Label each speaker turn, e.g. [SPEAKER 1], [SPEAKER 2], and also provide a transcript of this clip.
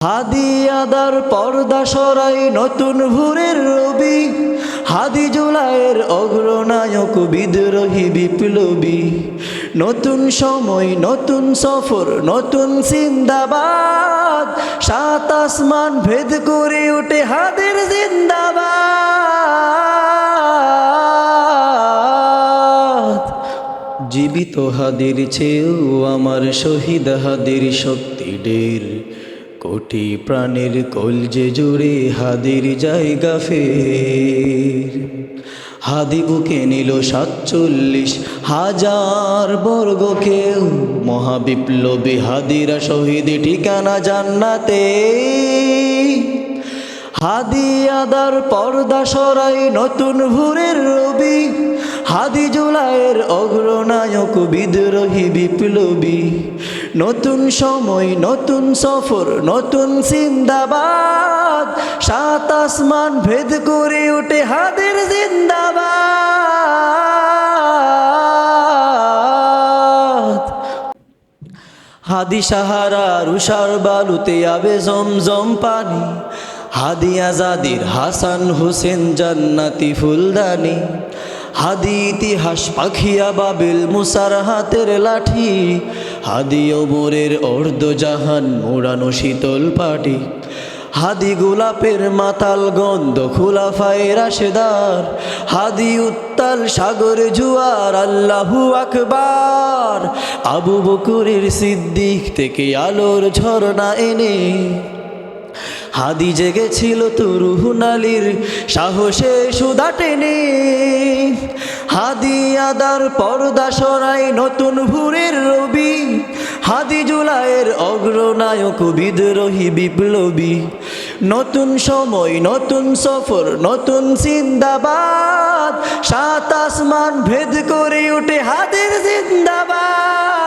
[SPEAKER 1] হাদি আদার পর্দা সরাই নতুন ভোরের রবি, হাদি জুলাইয়ের অগ্রনায়ক বিদ্রোহী বিপ্লবী। নতুন সময় নতুন সফর নতুন জিন্দাবাদ, সাত আসমান ভেদ করে ওঠে হাদির জিন্দাবাদ। জীবিত হাদির চেয়েও আমার শহীদ হাদির শক্তি ঢের, কোটি প্রাণের কলজে জুড়ে হাদির জায়গা ফের। হাদি বুকে নিল 47,000 বর্গ কেউ, মহাবিপ্লবী হাদিরা শহীদ ঠিকানা জান্নাতে। হাদি আদার পর্দা সরাই নতুন ভোরের রবি, হাদি জুলাইয়ের অগ্রনায়ক বিদ্রোহী বিপ্লবী। নতুন সময় নতুন সফর নতুন জিন্দাবাদ, সাত আসমান ভেদ করে ওঠে হাদির জিন্দাবাদ। হাদি সাহারার উষার বালুতে আবে জমজম পানি, হাদি আজাদির হাসান হোসেন জান্নাতি ফুলদানি। হাদি ইতিহাস পাখিয়া বাবিল মুসার হাতের লাঠি, হাদি ওমরের অর্ধজাহান মোড়ানো শীতল পাটি। হাদি গোলাপের মাতাল গন্ধ খুলাফায়ে রাশেদার, হাদি উত্তাল সাগর জুয়ার আল্লাহু আকবার। আবু বকরের সিদ্দিক থেকে আলোর ঝরনা এনে, হাদি জেগেছিল তরুণ আলীর সাহসে সুধা টেনে। হাদি আদার পর্দা সরাই নতুন ভোরের রবি, হাদি জুলাইয়ের অগ্রনায়ক বিদ্রোহী বিপ্লবী। নতুন সময় নতুন সফর নতুন জিন্দাবাদ, সাত আসমান ভেদ করে ওঠে হাদির জিন্দাবাদ।